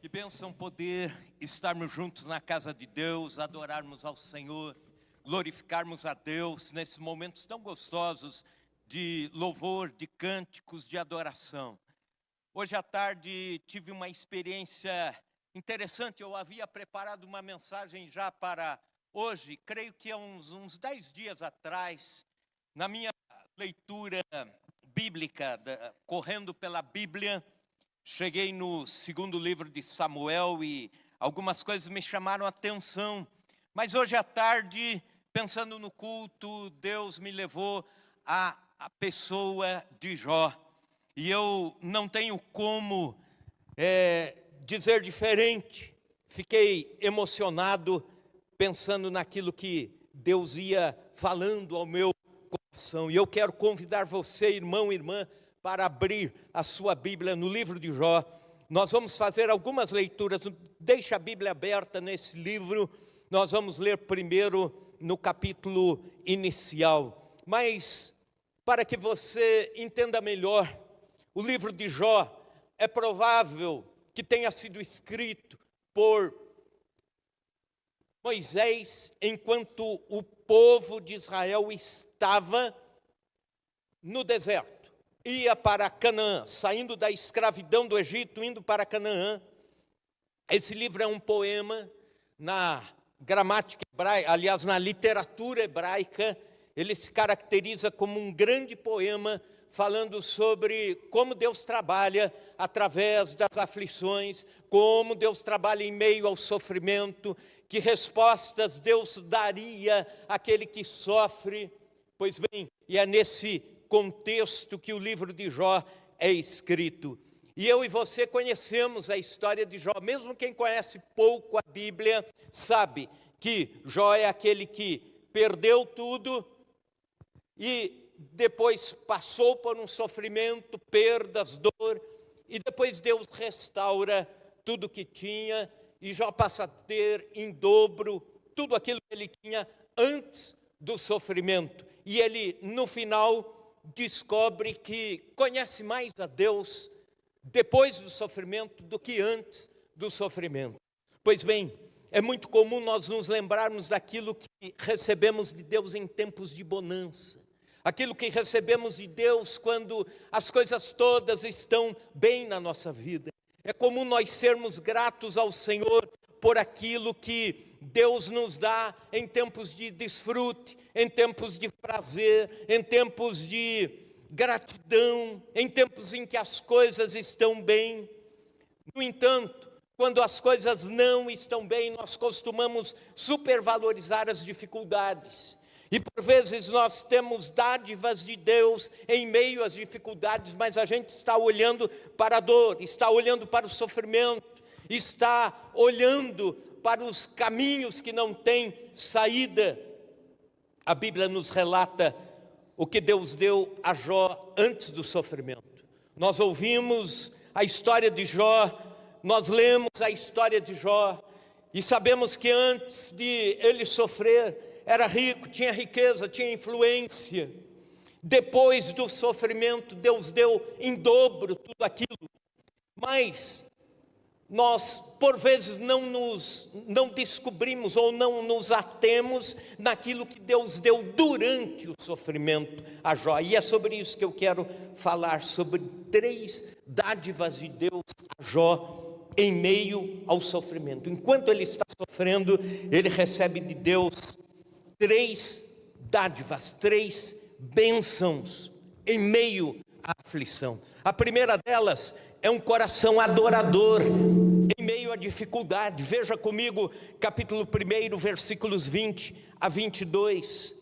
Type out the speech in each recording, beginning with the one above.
Que bênção poder estarmos juntos na casa de Deus, adorarmos ao Senhor, glorificarmos a Deus nesses momentos tão gostosos de louvor, de cânticos, de adoração. Hoje à tarde tive uma experiência interessante. Eu havia preparado uma mensagem já para hoje, creio que há uns 10 dias atrás, na minha leitura bíblica, correndo pela Bíblia, cheguei no segundo livro de Samuel e algumas coisas me chamaram a atenção. Mas hoje à tarde, pensando no culto, Deus me levou à pessoa de Jó. E eu não tenho como dizer diferente. Fiquei emocionado pensando naquilo que Deus ia falando ao meu coração. E eu quero convidar você, irmão e irmã, para abrir a sua Bíblia no livro de Jó. Nós vamos fazer algumas leituras. Deixa a Bíblia aberta nesse livro. Nós vamos ler primeiro no capítulo inicial. Mas, para que você entenda melhor, o livro de Jó é provável que tenha sido escrito por Moisés, enquanto o povo de Israel estava no deserto. Ia para Canaã, saindo da escravidão do Egito, indo para Canaã. Esse livro é um poema na gramática hebraica, aliás, na literatura hebraica. Ele se caracteriza como um grande poema falando sobre como Deus trabalha através das aflições, como Deus trabalha em meio ao sofrimento, que respostas Deus daria àquele que sofre. Pois bem, e é nesse contexto que o livro de Jó é escrito. E eu e você conhecemos a história de Jó. Mesmo quem conhece pouco a Bíblia sabe que Jó é aquele que perdeu tudo e depois passou por um sofrimento, perdas, dor, e depois Deus restaura tudo que tinha, e Jó passa a ter em dobro tudo aquilo que ele tinha antes do sofrimento. E ele, no final, descobre que conhece mais a Deus depois do sofrimento do que antes do sofrimento. Pois bem, é muito comum nós nos lembrarmos daquilo que recebemos de Deus em tempos de bonança. Aquilo que recebemos de Deus quando as coisas todas estão bem na nossa vida. É comum nós sermos gratos ao Senhor por aquilo que Deus nos dá em tempos de desfrute, em tempos de prazer, em tempos de gratidão, em tempos em que as coisas estão bem. No entanto, quando as coisas não estão bem, nós costumamos supervalorizar as dificuldades. E por vezes nós temos dádivas de Deus em meio às dificuldades, mas a gente está olhando para a dor, está olhando para o sofrimento, está olhando para os caminhos que não têm saída. A Bíblia nos relata o que Deus deu a Jó antes do sofrimento. Nós ouvimos a história de Jó, nós lemos a história de Jó e sabemos que antes de ele sofrer, era rico, tinha riqueza, tinha influência. Depois do sofrimento, Deus deu em dobro tudo aquilo. Mas nós, por vezes, não descobrimos ou não nos atemos naquilo que Deus deu durante o sofrimento a Jó. E é sobre isso que eu quero falar, sobre 3 dádivas de Deus a Jó em meio ao sofrimento. Enquanto ele está sofrendo, ele recebe de Deus 3 dádivas, 3 bênçãos em meio à aflição. A primeira delas é um coração adorador em meio à dificuldade. Veja comigo capítulo 1, versículos 20 a 22.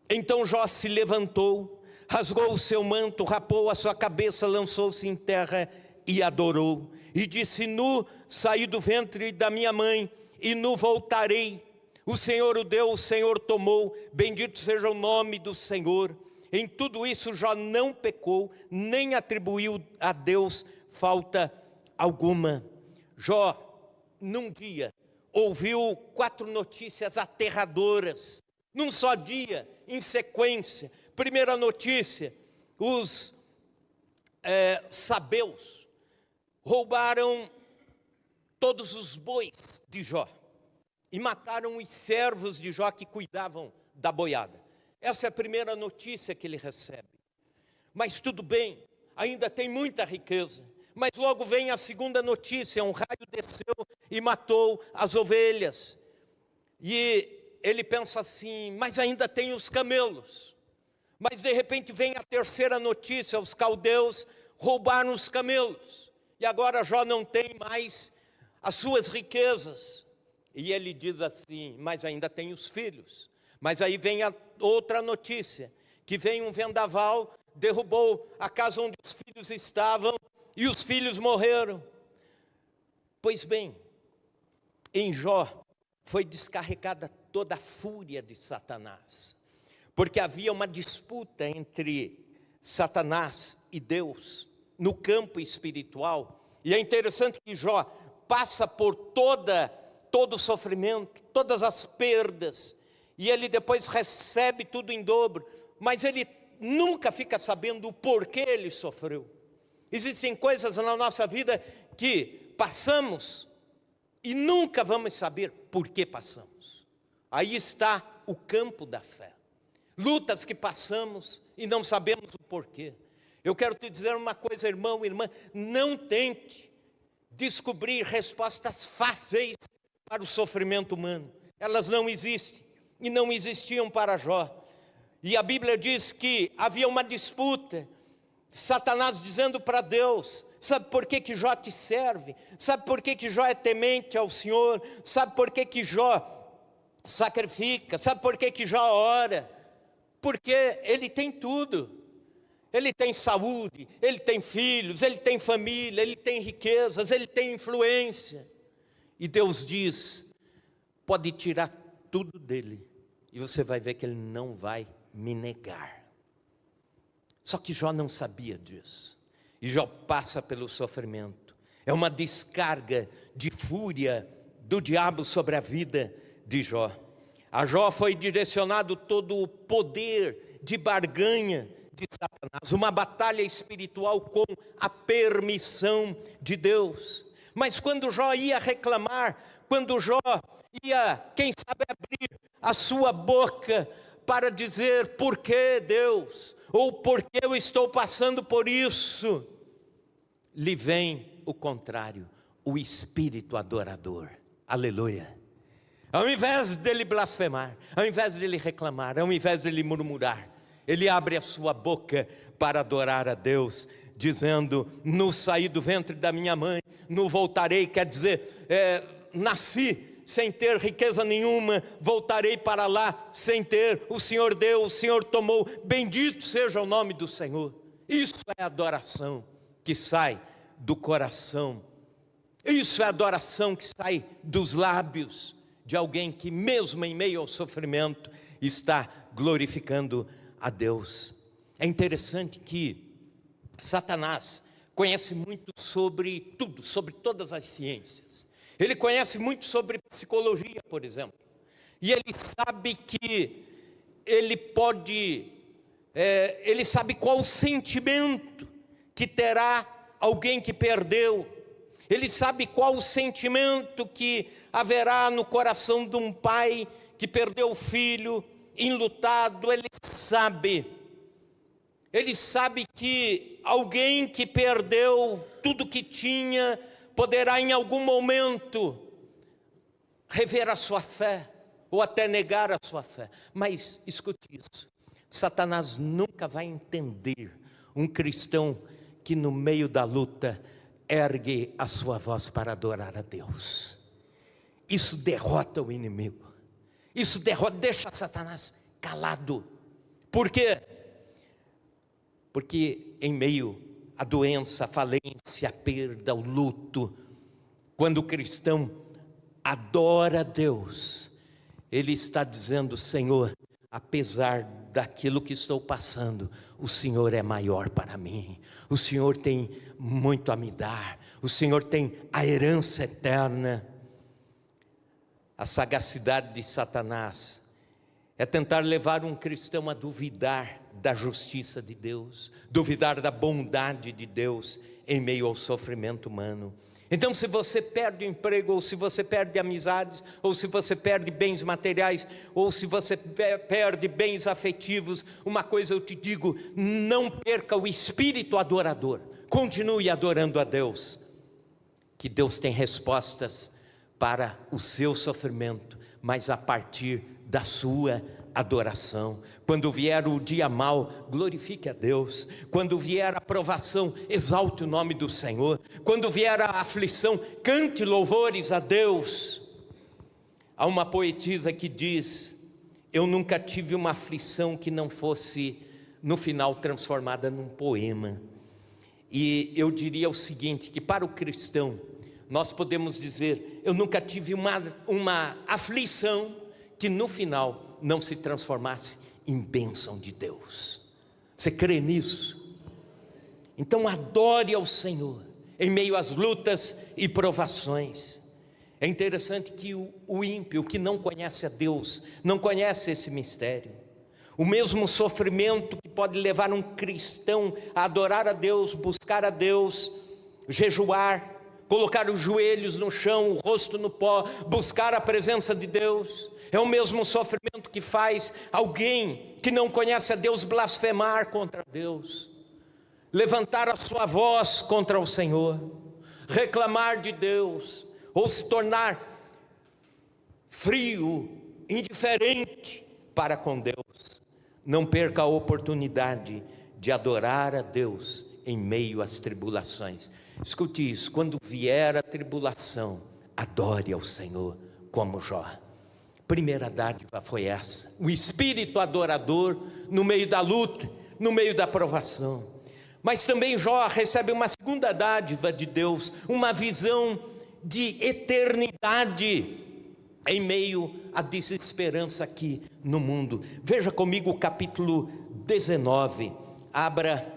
Então Jó se levantou, rasgou o seu manto, rapou a sua cabeça, lançou-se em terra e adorou. E disse: nu saí do ventre da minha mãe, e nu voltarei. O Senhor o deu, o Senhor tomou, bendito seja o nome do Senhor. Em tudo isso Jó não pecou, nem atribuiu a Deus falta alguma. Jó, num dia, ouviu 4 notícias aterradoras, num só dia, em sequência. Primeira notícia: os sabeus roubaram todos os bois de Jó e mataram os servos de Jó que cuidavam da boiada. Essa é a primeira notícia que ele recebe. Mas tudo bem, ainda tem muita riqueza. Mas logo vem a segunda notícia: um raio desceu e matou as ovelhas. E ele pensa assim: mas ainda tem os camelos. Mas de repente vem a terceira notícia: os caldeus roubaram os camelos. E agora Jó não tem mais as suas riquezas. E ele diz assim: mas ainda tem os filhos. Mas aí vem a outra notícia, que vem um vendaval, derrubou a casa onde os filhos estavam, e os filhos morreram. Pois bem, em Jó foi descarregada toda a fúria de Satanás, porque havia uma disputa entre Satanás e Deus no campo espiritual. E é interessante que Jó passa por todo o sofrimento, todas as perdas, e ele depois recebe tudo em dobro, mas ele nunca fica sabendo o porquê ele sofreu. Existem coisas na nossa vida que passamos e nunca vamos saber por que passamos. Aí está o campo da fé. Lutas que passamos e não sabemos o porquê. Eu quero te dizer uma coisa, irmão, irmã: não tente descobrir respostas fáceis para o sofrimento humano. Elas não existem e não existiam para Jó. E a Bíblia diz que havia uma disputa, Satanás dizendo para Deus: sabe por que Jó te serve? Sabe por que Jó é temente ao Senhor? Sabe por que Jó sacrifica? Sabe por que Jó ora? Porque ele tem tudo. Ele tem saúde, ele tem filhos, ele tem família, ele tem riquezas, ele tem influência. E Deus diz: pode tirar tudo dele, e você vai ver que ele não vai me negar. Só que Jó não sabia disso. E Jó passa pelo sofrimento. É uma descarga de fúria do diabo sobre a vida de Jó. A Jó foi direcionado todo o poder de barganha de Satanás, uma batalha espiritual com a permissão de Deus. Mas quando Jó ia reclamar, quando Jó ia, quem sabe, abrir a sua boca para dizer: por que Deus? Ou por que eu estou passando por isso? Lhe vem o contrário, o espírito adorador. Aleluia. Ao invés dele blasfemar, ao invés dele reclamar, ao invés dele murmurar, ele abre a sua boca para adorar a Deus, dizendo: no saí do ventre da minha mãe, no voltarei, quer dizer, nasci sem ter riqueza nenhuma, voltarei para lá sem ter. O Senhor deu, o Senhor tomou, bendito seja o nome do Senhor. Isso é adoração que sai do coração. Isso é adoração que sai dos lábios de alguém que, mesmo em meio ao sofrimento, está glorificando a Deus. É interessante que Satanás conhece muito sobre tudo, sobre todas as ciências. Ele conhece muito sobre psicologia, por exemplo. E ele sabe que ele sabe qual o sentimento que terá alguém que perdeu. Ele sabe qual o sentimento que haverá no coração de um pai que perdeu o filho enlutado. Ele sabe que alguém que perdeu tudo que tinha poderá em algum momento rever a sua fé, ou até negar a sua fé. Mas escute isso: Satanás nunca vai entender um cristão que no meio da luta ergue a sua voz para adorar a Deus. Isso derrota o inimigo. Isso deixa Satanás calado. Por quê? Porque em meio à doença, à falência, à perda, ao luto, quando o cristão adora a Deus, ele está dizendo: Senhor, apesar daquilo que estou passando, o Senhor é maior para mim. O Senhor tem muito a me dar. O Senhor tem a herança eterna. A sagacidade de Satanás é tentar levar um cristão a duvidar da justiça de Deus, duvidar da bondade de Deus em meio ao sofrimento humano. Então, se você perde o emprego, ou se você perde amizades, ou se você perde bens materiais, ou se você perde bens afetivos, uma coisa eu te digo: não perca o espírito adorador, continue adorando a Deus, que Deus tem respostas para o seu sofrimento, mas a partir da sua adoração. Quando vier o dia mau, glorifique a Deus. Quando vier a provação, exalte o nome do Senhor. Quando vier a aflição, cante louvores a Deus. Há uma poetisa que diz: eu nunca tive uma aflição que não fosse no final transformada num poema. E eu diria o seguinte, que para o cristão nós podemos dizer: eu nunca tive uma aflição que no final não se transformasse em bênção de Deus. Você crê nisso? Então adore ao Senhor em meio às lutas e provações. É interessante que o ímpio, que não conhece a Deus, não conhece esse mistério. O mesmo sofrimento que pode levar um cristão a adorar a Deus, buscar a Deus, jejuar, colocar os joelhos no chão, o rosto no pó, buscar a presença de Deus, é o mesmo sofrimento que faz alguém que não conhece a Deus blasfemar contra Deus, levantar a sua voz contra o Senhor, reclamar de Deus, ou se tornar frio, indiferente para com Deus. Não perca a oportunidade de adorar a Deus em meio às tribulações. Escute isso: quando vier a tribulação, adore ao Senhor como Jó. Primeira dádiva foi essa, o espírito adorador no meio da luta, no meio da provação. Mas também Jó recebe uma segunda dádiva de Deus, uma visão de eternidade em meio à desesperança aqui no mundo. Veja comigo o capítulo 19, abra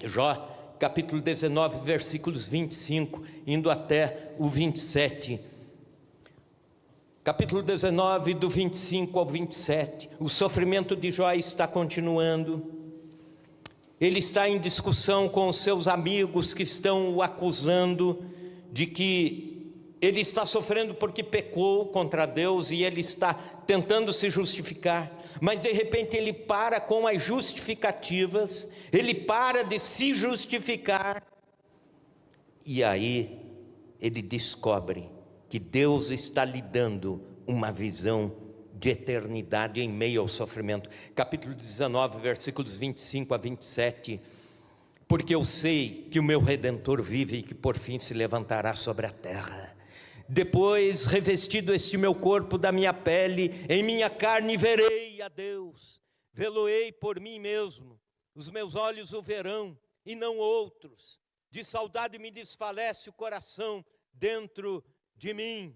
Jó, capítulo 19, versículos 25, indo até o 27. Capítulo 19, do 25 ao 27, o sofrimento de Jó está continuando. Ele está em discussão com os seus amigos que estão o acusando de que ele está sofrendo porque pecou contra Deus, e ele está tentando se justificar, mas de repente ele para com as justificativas, ele para de se justificar, e aí ele descobre que Deus está lhe dando uma visão de eternidade em meio ao sofrimento. Capítulo 19, versículos 25 a 27. Porque eu sei que o meu Redentor vive e que por fim se levantará sobre a terra. Depois, revestido este meu corpo da minha pele, em minha carne verei a Deus. Vê-lo-ei por mim mesmo. Os meus olhos o verão e não outros. De saudade me desfalece o coração dentro de mim.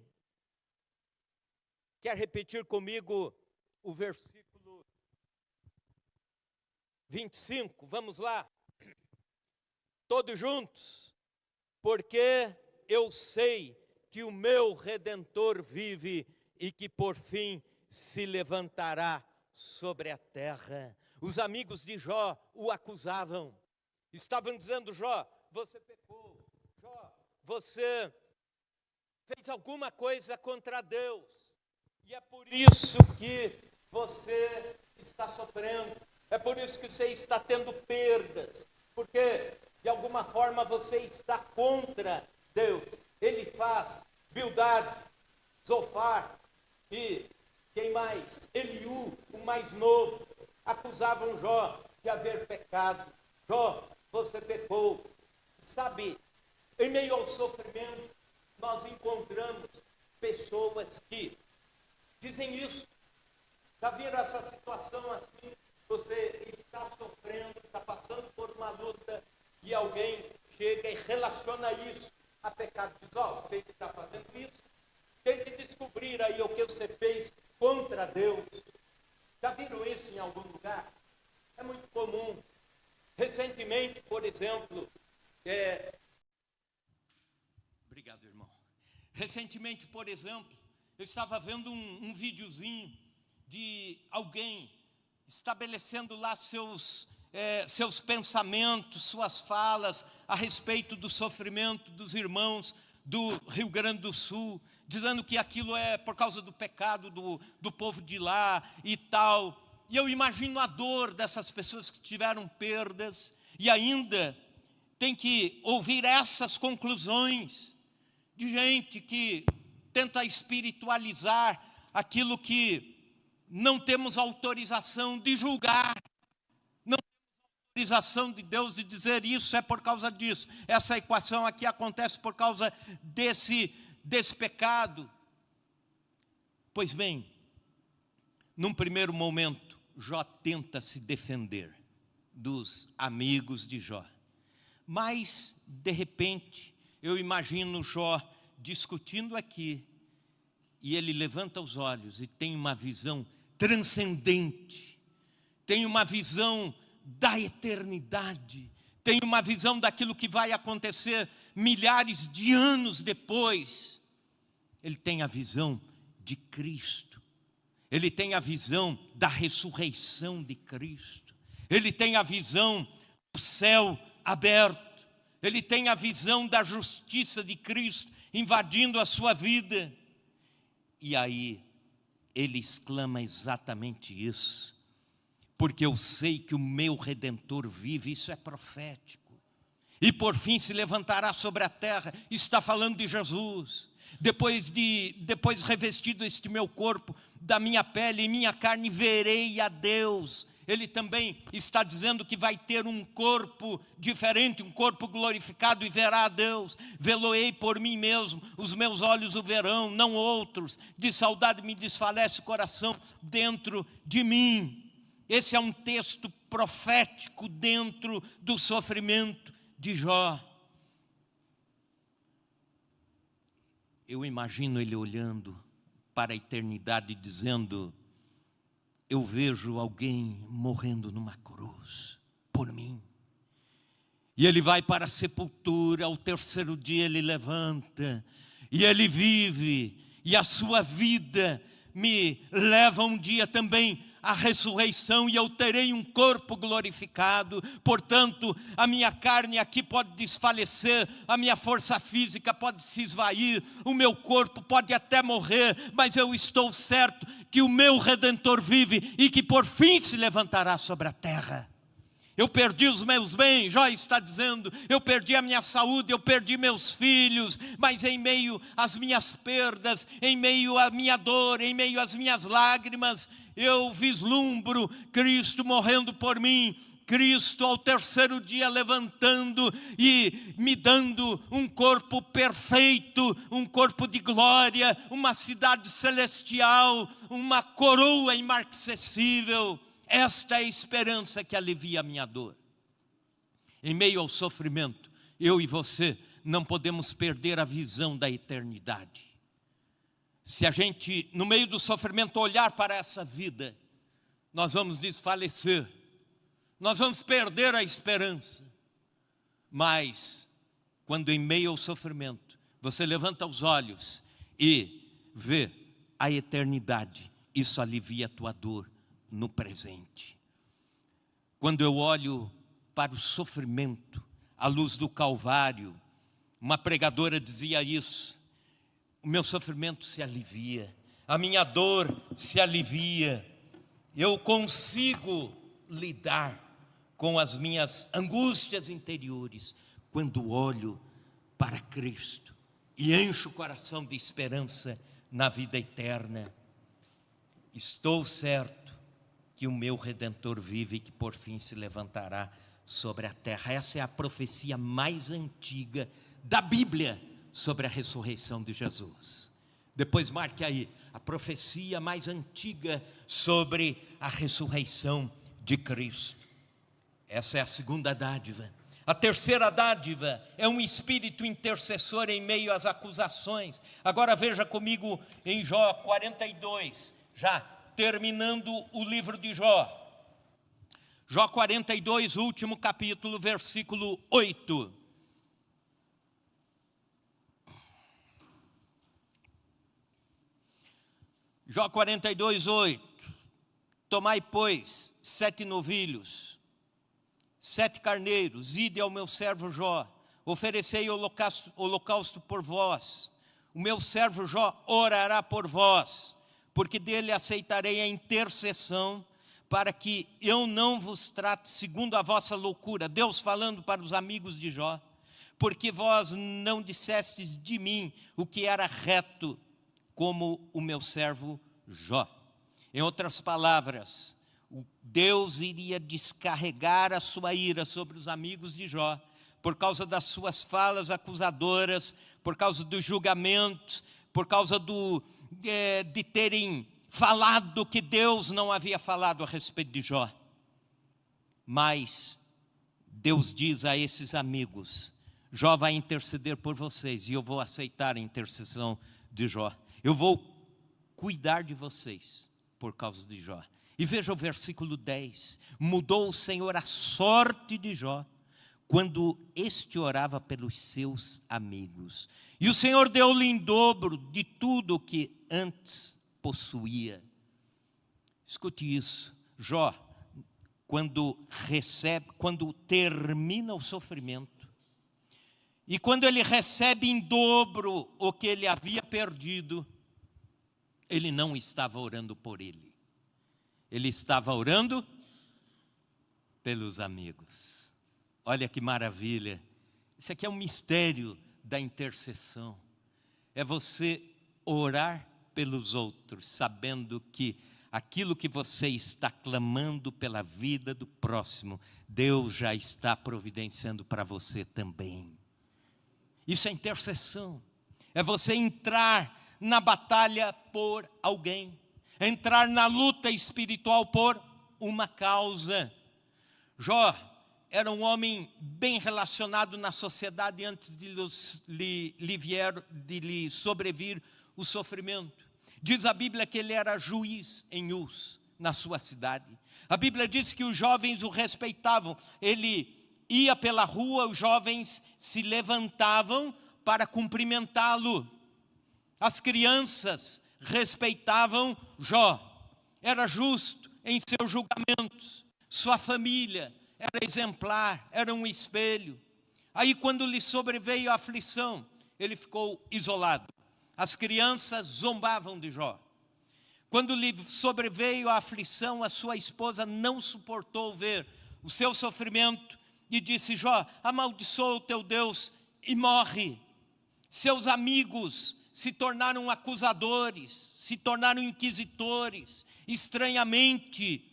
Quer repetir comigo o versículo 25? Vamos lá. Todos juntos. Porque eu sei que o meu Redentor vive e que por fim se levantará sobre a terra. Os amigos de Jó o acusavam. Estavam dizendo: Jó, você pecou. Jó, você fez alguma coisa contra Deus, e é por isso que você está sofrendo, é por isso que você está tendo perdas, porque de alguma forma você está contra Deus. Ele faz Bildade, Zofar e quem mais? Eliú, o mais novo, acusavam Jó de haver pecado. Jó, você pecou. Sabe, em meio ao sofrimento, nós encontramos pessoas que dizem isso. Já viram essa situação assim? Você está sofrendo, está passando por uma luta, e alguém chega e relaciona isso a pecado. Diz: ó, você está fazendo isso, tem que descobrir aí o que você fez contra Deus. Já viram isso em algum lugar? É muito comum. Recentemente, por exemplo, Obrigado, irmão. Recentemente, por exemplo, eu estava vendo um videozinho de alguém estabelecendo lá seus seus pensamentos, suas falas a respeito do sofrimento dos irmãos do Rio Grande do Sul, dizendo que aquilo é por causa do pecado do povo de lá e tal. E eu imagino a dor dessas pessoas que tiveram perdas e ainda tem que ouvir essas conclusões de gente que tenta espiritualizar aquilo que não temos autorização de julgar, não temos autorização de Deus de dizer isso é por causa disso, essa equação aqui acontece por causa desse pecado. Pois bem, num primeiro momento, Jó tenta se defender dos amigos de Jó. Mas, de repente, eu imagino Jó discutindo aqui, e ele levanta os olhos e tem uma visão transcendente, tem uma visão da eternidade, tem uma visão daquilo que vai acontecer milhares de anos depois. Ele tem a visão de Cristo, ele tem a visão da ressurreição de Cristo, ele tem a visão do céu aberto, ele tem a visão da justiça de Cristo invadindo a sua vida. E aí ele exclama exatamente isso: porque eu sei que o meu Redentor vive. Isso é profético. E por fim se levantará sobre a terra. Está falando de Jesus. Depois revestido este meu corpo da minha pele e minha carne, verei a Deus. Ele também está dizendo que vai ter um corpo diferente, um corpo glorificado, e verá a Deus. Vê-lo-ei por mim mesmo, os meus olhos o verão, não outros. De saudade me desfalece o coração dentro de mim. Esse é um texto profético dentro do sofrimento de Jó. Eu imagino ele olhando para a eternidade dizendo: eu vejo alguém morrendo numa cruz por mim. E ele vai para a sepultura, ao terceiro dia ele levanta, e ele vive, e a sua vida me leva um dia também à ressurreição, e eu terei um corpo glorificado. Portanto, a minha carne aqui pode desfalecer, a minha força física pode se esvair, o meu corpo pode até morrer, mas eu estou certo que o meu Redentor vive e que por fim se levantará sobre a terra. Eu perdi os meus bens, Jó está dizendo, eu perdi a minha saúde, eu perdi meus filhos, mas em meio às minhas perdas, em meio à minha dor, em meio às minhas lágrimas, eu vislumbro Cristo morrendo por mim, Cristo ao terceiro dia levantando e me dando um corpo perfeito, um corpo de glória, uma cidade celestial, uma coroa imarcessível. Esta é a esperança que alivia a minha dor. Em meio ao sofrimento, eu e você não podemos perder a visão da eternidade. Se a gente, no meio do sofrimento, olhar para essa vida, nós vamos desfalecer, nós vamos perder a esperança. Mas, quando em meio ao sofrimento, você levanta os olhos e vê a eternidade, isso alivia a tua dor no presente. Quando eu olho para o sofrimento, à luz do Calvário, uma pregadora dizia isso: o meu sofrimento se alivia, a minha dor se alivia, eu consigo lidar com as minhas angústias interiores quando olho para Cristo e encho o coração de esperança na vida eterna. Estou certo que o meu Redentor vive e que por fim se levantará sobre a terra. Essa é a profecia mais antiga da Bíblia sobre a ressurreição de Jesus. Depois marque aí, a profecia mais antiga sobre a ressurreição de Cristo. Essa é a segunda dádiva. A terceira dádiva é um espírito intercessor em meio às acusações. Agora veja comigo em Jó 42, já terminando o livro de Jó. Jó 42, último capítulo, versículo 8. Jó 42, 8. Tomai, pois, 7 novilhos, 7 carneiros, ide ao meu servo Jó, oferecei holocausto por vós. O meu servo Jó orará por vós, porque dele aceitarei a intercessão, para que eu não vos trate segundo a vossa loucura. Deus falando para os amigos de Jó. Porque vós não dissestes de mim o que era reto, como o meu servo Jó. Em outras palavras, Deus iria descarregar a sua ira sobre os amigos de Jó, por causa das suas falas acusadoras, por causa dos julgamentos, por causa de terem falado que Deus não havia falado a respeito de Jó. Mas Deus diz a esses amigos: Jó vai interceder por vocês, e eu vou aceitar a intercessão de Jó. Eu vou cuidar de vocês por causa de Jó. E veja o versículo 10. Mudou o Senhor a sorte de Jó, quando este orava pelos seus amigos. E o Senhor deu-lhe em dobro de tudo o que antes possuía. Escute isso. Jó, quando termina o sofrimento, e quando ele recebe em dobro o que ele havia perdido, ele não estava orando por ele. Ele estava orando pelos amigos. Olha que maravilha. Isso aqui é um mistério da intercessão. É você orar pelos outros, sabendo que aquilo que você está clamando pela vida do próximo, Deus já está providenciando para você também. Isso é intercessão. É você entrar na batalha por alguém, entrar na luta espiritual por uma causa. Jó era um homem bem relacionado na sociedade antes de lhe sobrevir o sofrimento. Diz a Bíblia que ele era juiz em Uz, na sua cidade. A Bíblia diz que os jovens o respeitavam. Ele ia pela rua, os jovens se levantavam para cumprimentá-lo. As crianças respeitavam Jó. Era justo em seus julgamentos. Sua família era exemplar, era um espelho. Aí, quando lhe sobreveio a aflição, ele ficou isolado. As crianças zombavam de Jó. Quando lhe sobreveio a aflição, a sua esposa não suportou ver o seu sofrimento e disse: Jó, amaldiçoa o teu Deus e morre. Seus amigos se tornaram acusadores, se tornaram inquisitores. Estranhamente,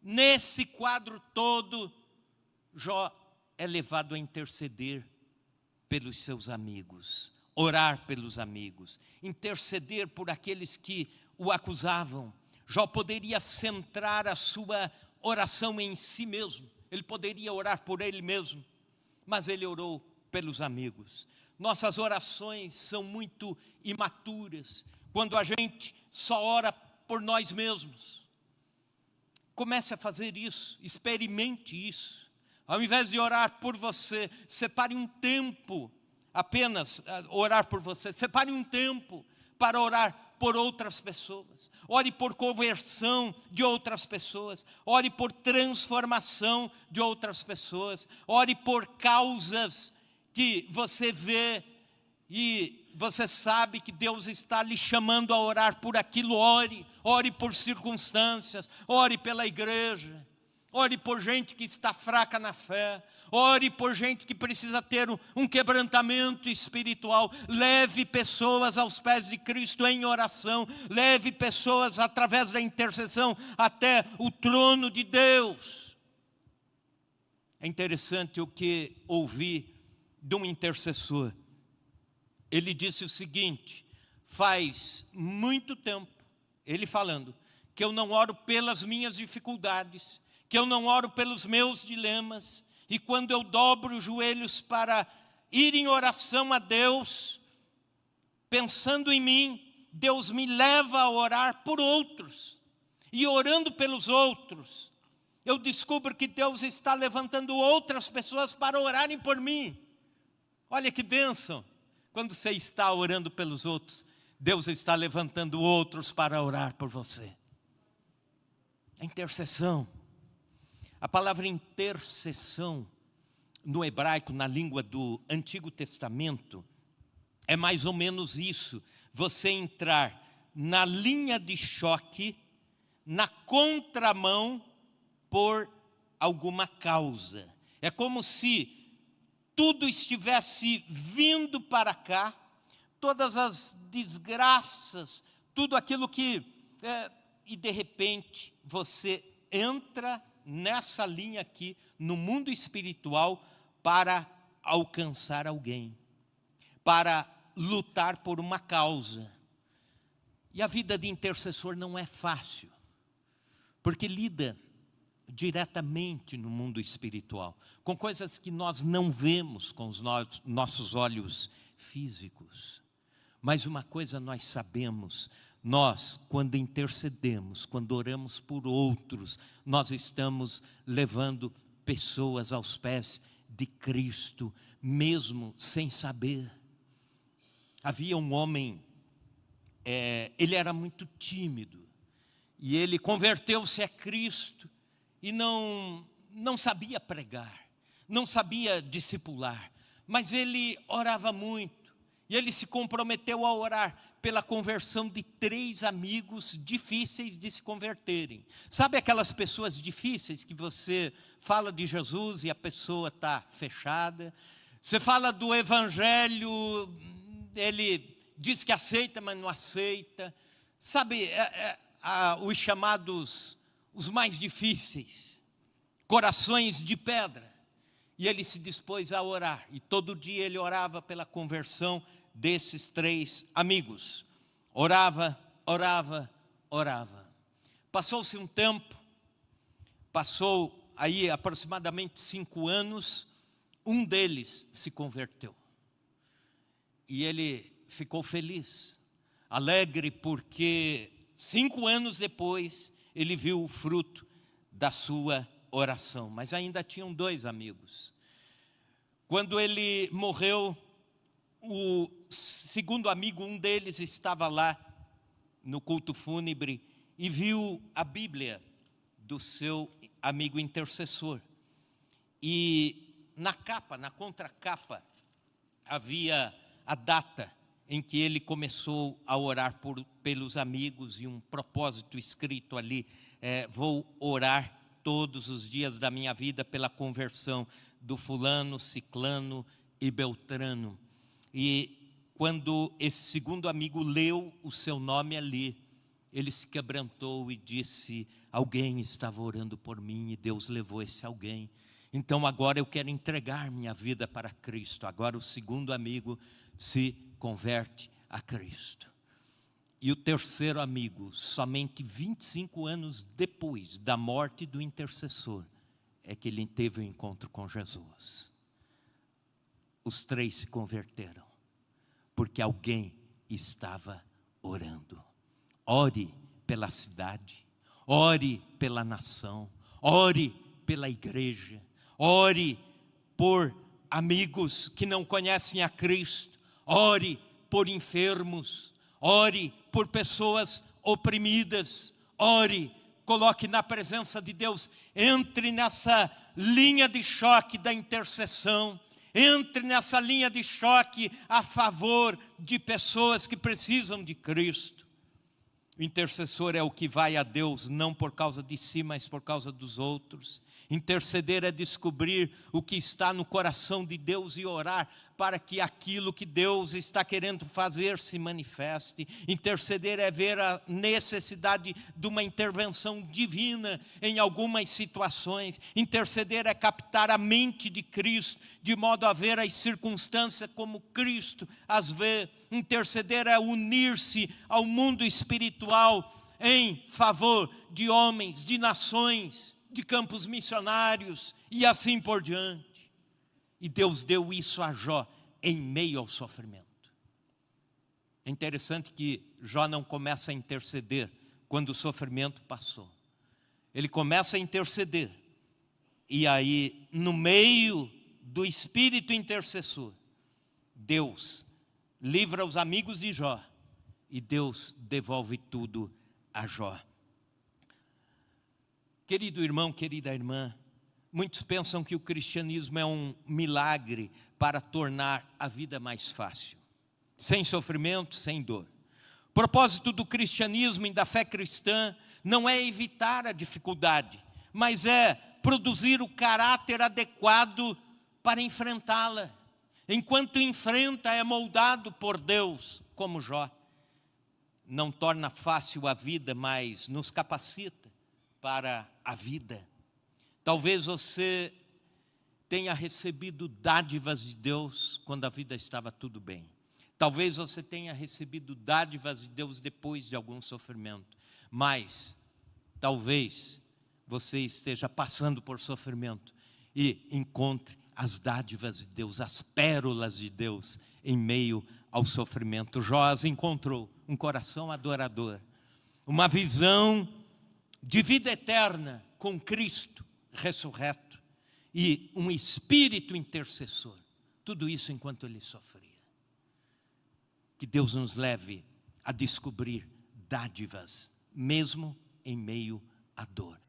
nesse quadro todo, Jó é levado a interceder pelos seus amigos, orar pelos amigos, interceder por aqueles que o acusavam. Jó poderia centrar a sua oração em si mesmo, ele poderia orar por ele mesmo, mas ele orou pelos amigos. Nossas orações são muito imaturas, quando a gente só ora por nós mesmos. Comece a fazer isso, experimente isso. Ao invés de orar por você, separe um tempo, apenas orar por você, separe um tempo para orar por outras pessoas. Ore por conversão de outras pessoas, ore por transformação de outras pessoas, ore por causas que você vê e você sabe que Deus está lhe chamando a orar por aquilo. Ore por circunstâncias, ore pela igreja, ore por gente que está fraca na fé, ore por gente que precisa ter um quebrantamento espiritual. Leve pessoas aos pés de Cristo em oração, leve pessoas através da intercessão até o trono de Deus. É interessante o que ouvi de um intercessor. Ele disse o seguinte: faz muito tempo, ele falando, que eu não oro pelas minhas dificuldades, que eu não oro pelos meus dilemas, e quando eu dobro os joelhos para ir em oração a Deus, pensando em mim, Deus me leva a orar por outros, e orando pelos outros, eu descubro que Deus está levantando outras pessoas para orarem por mim. Olha que bênção! Quando você está orando pelos outros, Deus está levantando outros para orar por você. A intercessão. A palavra intercessão, no hebraico, na língua do Antigo Testamento, é mais ou menos isso. Você entrar na linha de choque, na contramão por alguma causa. É como se tudo estivesse vindo para cá, todas as desgraças, tudo aquilo que... e de repente você entra nessa linha aqui, no mundo espiritual, para alcançar alguém, para lutar por uma causa. E a vida de intercessor não é fácil, porque lida diretamente no mundo espiritual, com coisas que nós não vemos com os nossos olhos físicos. Mas uma coisa nós sabemos: nós, quando intercedemos, quando oramos por outros, nós estamos levando pessoas aos pés de Cristo, mesmo sem saber. Havia um homem, ele era muito tímido, e ele converteu-se a Cristo, e não sabia pregar, não sabia discipular, mas ele orava muito, e ele se comprometeu a orar pela conversão de 3 amigos difíceis de se converterem. Sabe aquelas pessoas difíceis que você fala de Jesus e a pessoa está fechada? Você fala do Evangelho, ele diz que aceita, mas não aceita. Sabe, os chamados, os mais difíceis, corações de pedra. E ele se dispôs a orar, e todo dia ele orava pela conversão desses 3 amigos. Orava, orava, orava. Passou-se um tempo, passou aí aproximadamente 5 anos, um deles se converteu. E ele ficou feliz, alegre, porque 5 anos depois ele viu o fruto da sua oração. Mas ainda tinham 2 amigos. Quando ele morreu, o segundo amigo, um deles estava lá no culto fúnebre e viu a Bíblia do seu amigo intercessor. E na capa, na contracapa, havia a data em que ele começou a orar pelos amigos e um propósito escrito ali: vou orar todos os dias da minha vida pela conversão do fulano, ciclano e beltrano. E quando esse segundo amigo leu o seu nome ali, ele se quebrantou e disse: alguém estava orando por mim e Deus levou esse alguém. Então agora eu quero entregar minha vida para Cristo. Agora o segundo amigo se converte a Cristo. E o terceiro amigo, somente 25 anos depois da morte do intercessor, é que ele teve o encontro com Jesus. Os 3 se converteram, porque alguém estava orando. Ore pela cidade, ore pela nação, ore pela igreja, ore por amigos que não conhecem a Cristo, ore por enfermos, ore por pessoas oprimidas, ore, coloque na presença de Deus, entre nessa linha de choque da intercessão, entre nessa linha de choque a favor de pessoas que precisam de Cristo. O intercessor é o que vai a Deus não por causa de si, mas por causa dos outros. Interceder é descobrir o que está no coração de Deus e orar para que aquilo que Deus está querendo fazer se manifeste. Interceder é ver a necessidade de uma intervenção divina em algumas situações. Interceder é captar a mente de Cristo, de modo a ver as circunstâncias como Cristo as vê. Interceder é unir-se ao mundo espiritual em favor de homens, de nações, de campos missionários e assim por diante. E Deus deu isso a Jó em meio ao sofrimento. É interessante que Jó não começa a interceder quando o sofrimento passou. Ele começa a interceder. E aí, no meio do espírito intercessor, Deus livra os amigos de Jó e Deus devolve tudo a Jó. Querido irmão, querida irmã, Muitos pensam que o cristianismo é um milagre para tornar a vida mais fácil, sem sofrimento, sem dor. O propósito do cristianismo e da fé cristã não é evitar a dificuldade, mas é produzir o caráter adequado para enfrentá-la. Enquanto enfrenta, é moldado por Deus, como Jó. Não torna fácil a vida, mas nos capacita para a vida. Talvez você tenha recebido dádivas de Deus quando a vida estava tudo bem. Talvez você tenha recebido dádivas de Deus depois de algum sofrimento. Mas talvez você esteja passando por sofrimento e encontre as dádivas de Deus, as pérolas de Deus em meio ao sofrimento. Jó as encontrou, um coração adorador, uma visão de vida eterna com Cristo ressurreto e um espírito intercessor. Tudo isso enquanto ele sofria. Que Deus nos leve a descobrir dádivas, mesmo em meio à dor.